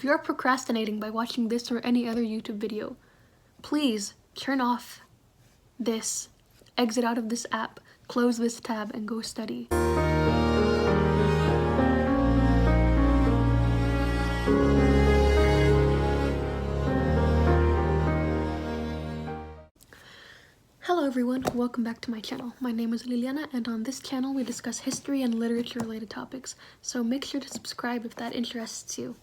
If you're procrastinating by watching this or any other YouTube video, please turn off this, exit out of this app, close this tab, and go study. Hello everyone, welcome back to my channel. My name is Liliana, and on this channel we discuss history and literature related topics, so make sure to subscribe if that interests you.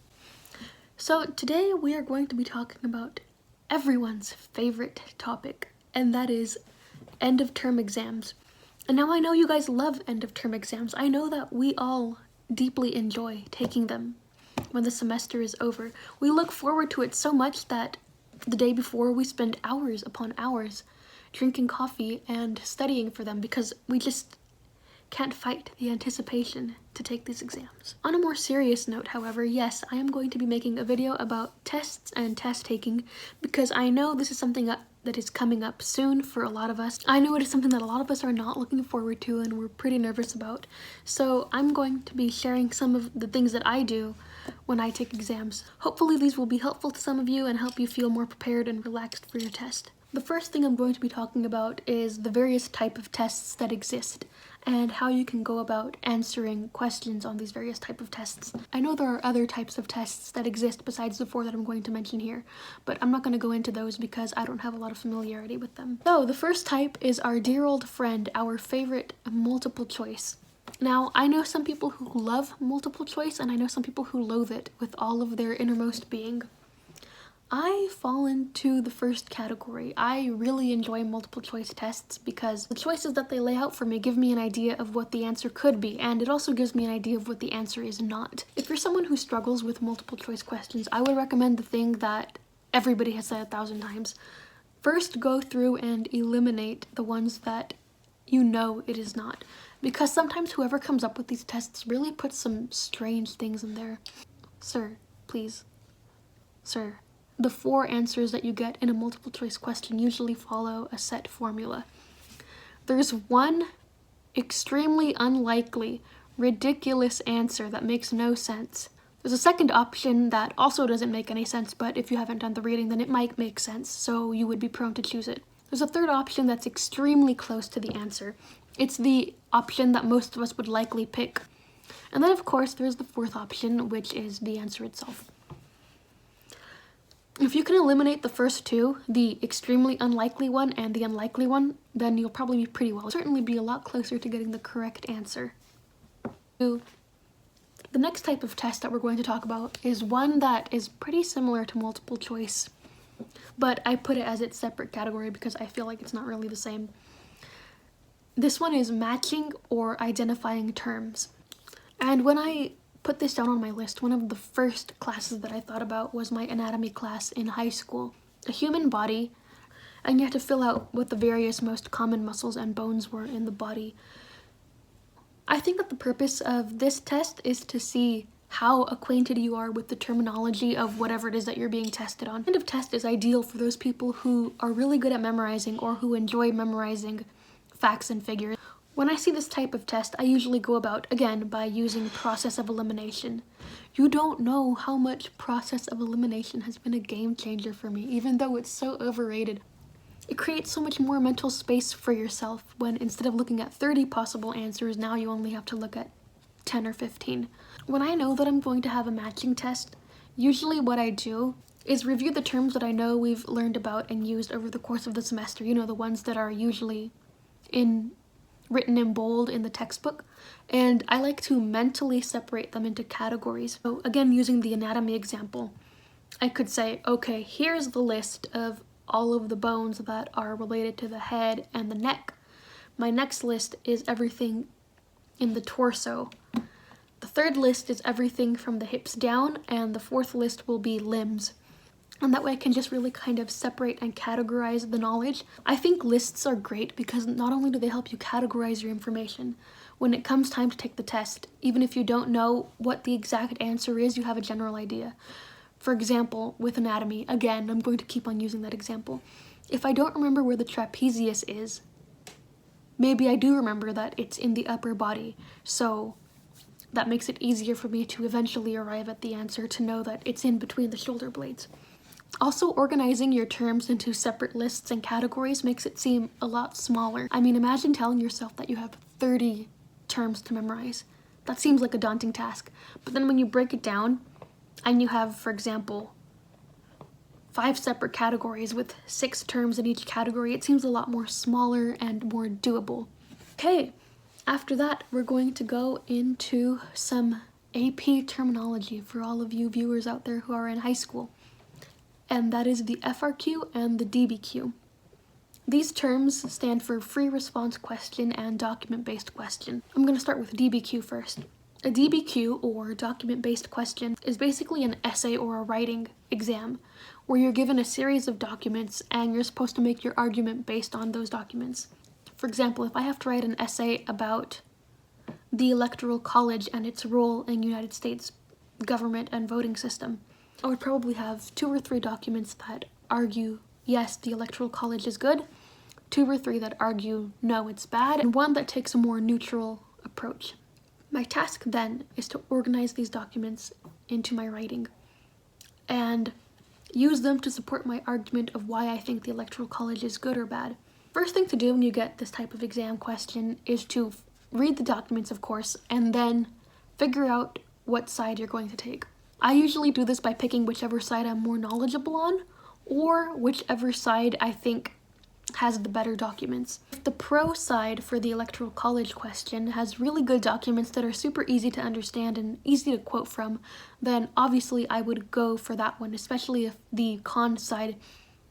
So today we are going to be talking about everyone's favorite topic, and that is end of term exams. And now I know you guys love end of term exams. I know that we all deeply enjoy taking them when the semester is over. We look forward to it so much that the day before we spend hours upon hours drinking coffee and studying for them because we just can't fight the anticipation to take these exams. On a more serious note, however, yes, I am going to be making a video about tests and test taking because I know this is something that is coming up soon for a lot of us. I know it is something that a lot of us are not looking forward to and we're pretty nervous about. So I'm going to be sharing some of the things that I do when I take exams. Hopefully these will be helpful to some of you and help you feel more prepared and relaxed for your test. The first thing I'm going to be talking about is the various type of tests that exist and how you can go about answering questions on these various type of tests. I know there are other types of tests that exist besides the 4 that I'm going to mention here, but I'm not going to go into those because I don't have a lot of familiarity with them. So the first type is our dear old friend, our favorite multiple choice. Now, I know some people who love multiple choice and I know some people who loathe it with all of their innermost being. I fall into the first category. I really enjoy multiple choice tests because the choices that they lay out for me give me an idea of what the answer could be, and it also gives me an idea of what the answer is not. If you're someone who struggles with multiple choice questions, I would recommend the thing that everybody has said 1,000 times. First, go through and eliminate the ones that you know it is not, because sometimes whoever comes up with these tests really puts some strange things in there. Sir, please. Sir. The 4 answers that you get in a multiple choice question usually follow a set formula. There's one extremely unlikely, ridiculous answer that makes no sense. There's a second option that also doesn't make any sense, but if you haven't done the reading, then it might make sense, so you would be prone to choose it. There's a third option that's extremely close to the answer. It's the option that most of us would likely pick. And then, of course, there's the 4th option, which is the answer itself. If you can eliminate the first 2, the extremely unlikely one and the unlikely one, then you'll probably be pretty well. You'll certainly be a lot closer to getting the correct answer. The next type of test that we're going to talk about is one that is pretty similar to multiple choice, but I put it as its separate category because I feel like it's not really the same. This one is matching or identifying terms. And when I put this down on my list, one of the first classes that I thought about was my anatomy class in high school. A human body, and you had to fill out what the various most common muscles and bones were in the body. I think that the purpose of this test is to see how acquainted you are with the terminology of whatever it is that you're being tested on. This kind of test is ideal for those people who are really good at memorizing or who enjoy memorizing facts and figures. When I see this type of test, I usually go about, again, by using process of elimination. You don't know how much process of elimination has been a game changer for me, even though it's so overrated. It creates so much more mental space for yourself when instead of looking at 30 possible answers, now you only have to look at 10 or 15. When I know that I'm going to have a matching test, usually what I do is review the terms that I know we've learned about and used over the course of the semester. You know, the ones that are usually written in bold in the textbook, and I like to mentally separate them into categories. So again, using the anatomy example, I could say, okay, here's the list of all of the bones that are related to the head and the neck. My next list is everything in the torso. The 3rd list is everything from the hips down, and the 4th list will be limbs. And that way I can just really kind of separate and categorize the knowledge. I think lists are great because not only do they help you categorize your information, when it comes time to take the test, even if you don't know what the exact answer is, you have a general idea. For example, with anatomy, again, I'm going to keep on using that example. If I don't remember where the trapezius is, maybe I do remember that it's in the upper body. So that makes it easier for me to eventually arrive at the answer, to know that it's in between the shoulder blades. Also, organizing your terms into separate lists and categories makes it seem a lot smaller. I mean, imagine telling yourself that you have 30 terms to memorize. That seems like a daunting task. But then when you break it down and you have, for example, 5 separate categories with 6 terms in each category, it seems a lot more smaller and more doable. Okay, after that, we're going to go into some AP terminology for all of you viewers out there who are in high school. And that is the FRQ and the DBQ. These terms stand for free response question and document-based question. I'm going to start with DBQ first. A DBQ, or document-based question, is basically an essay or a writing exam where you're given a series of documents and you're supposed to make your argument based on those documents. For example, if I have to write an essay about the Electoral College and its role in United States government and voting system, I would probably have 2 or 3 documents that argue, yes, the Electoral College is good, 2 or 3 that argue, no, it's bad, and 1 that takes a more neutral approach. My task then is to organize these documents into my writing and use them to support my argument of why I think the Electoral College is good or bad. First thing to do when you get this type of exam question is to read the documents, of course, and then figure out what side you're going to take. I usually do this by picking whichever side I'm more knowledgeable on, or whichever side I think has the better documents. If the pro side for the Electoral College question has really good documents that are super easy to understand and easy to quote from, then obviously I would go for that one, especially if the con side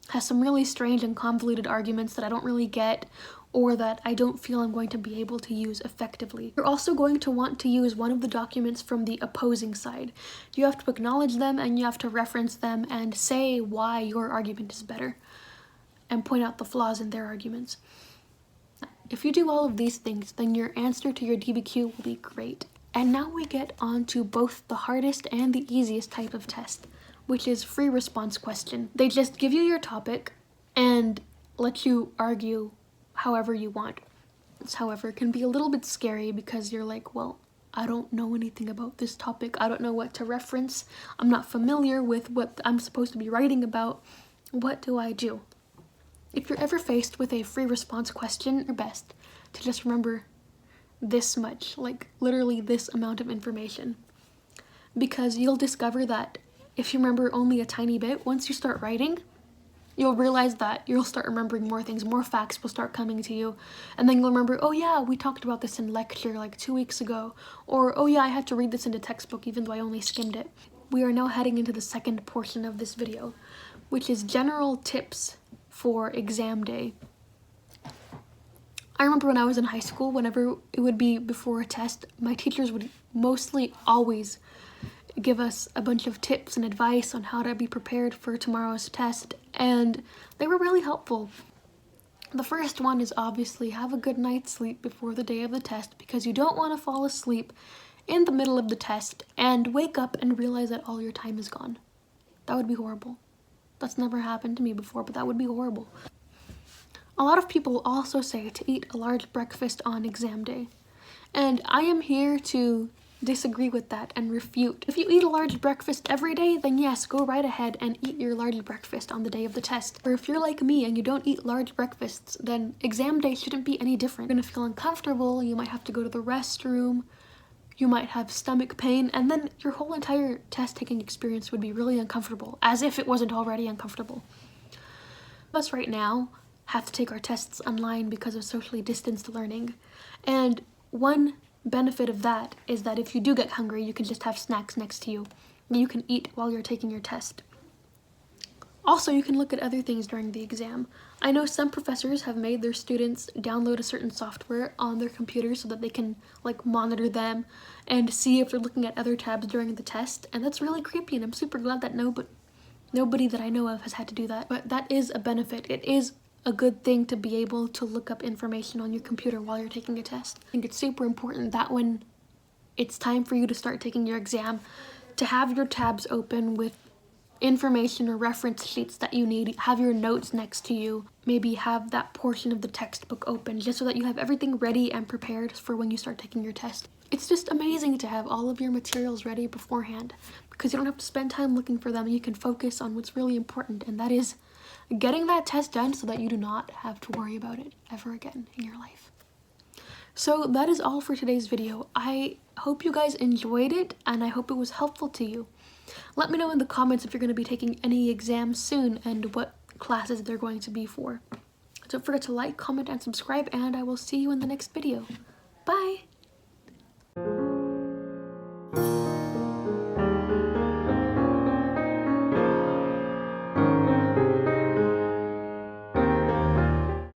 has some really strange and convoluted arguments that I don't really get, or that I don't feel I'm going to be able to use effectively. You're also going to want to use one of the documents from the opposing side. You have to acknowledge them and you have to reference them and say why your argument is better and point out the flaws in their arguments. If you do all of these things, then your answer to your DBQ will be great. And now we get on to both the hardest and the easiest type of test, which is free response question. They just give you your topic and let you argue however you want. This, however, can be a little bit scary because you're like, well, I don't know anything about this topic. I don't know what to reference. I'm not familiar with what I'm supposed to be writing about. What do I do? If you're ever faced with a free response question, your best to just remember this much, like literally this amount of information. Because you'll discover that if you remember only a tiny bit, once you start writing, you'll realize that you'll start remembering more things, more facts will start coming to you, and then you'll remember, oh yeah, we talked about this in lecture like 2 weeks ago, or oh yeah, I had to read this in a textbook even though I only skimmed it. We are now heading into the second portion of this video, which is general tips for exam day. I remember when I was in high school, whenever it would be before a test, my teachers would mostly always give us a bunch of tips and advice on how to be prepared for tomorrow's test, and they were really helpful. The first one is obviously have a good night's sleep before the day of the test, because you don't want to fall asleep in the middle of the test and wake up and realize that all your time is gone. That would be horrible. That's never happened to me before, but that would be horrible. A lot of people also say to eat a large breakfast on exam day, and I am here to disagree with that and refute. If you eat a large breakfast every day, then yes, go right ahead and eat your large breakfast on the day of the test. Or if you're like me and you don't eat large breakfasts, then exam day shouldn't be any different. You're gonna feel uncomfortable, you might have to go to the restroom, you might have stomach pain, and then your whole entire test-taking experience would be really uncomfortable, as if it wasn't already uncomfortable. Us right now have to take our tests online because of socially distanced learning, and one benefit of that is that if you do get hungry, you can just have snacks next to you that you can eat while you're taking your test. Also, you can look at other things during the exam. I know some professors have made their students download a certain software on their computer so that they can monitor them and see if they're looking at other tabs during the test, and that's really creepy, and I'm super glad that nobody that I know of has had to do that. But that is a benefit. It is a good thing to be able to look up information on your computer while you're taking a test. I think it's super important that when it's time for you to start taking your exam, to have your tabs open with information or reference sheets that you need, have your notes next to you, maybe have that portion of the textbook open just so that you have everything ready and prepared for when you start taking your test. It's just amazing to have all of your materials ready beforehand because you don't have to spend time looking for them. You can focus on what's really important, and that is getting that test done so that you do not have to worry about it ever again in your life. So that is all for today's video. I hope you guys enjoyed it, and I hope it was helpful to you. Let me know in the comments if you're going to be taking any exams soon and what classes they're going to be for. Don't forget to like, comment, and subscribe, and I will see you in the next video. Bye!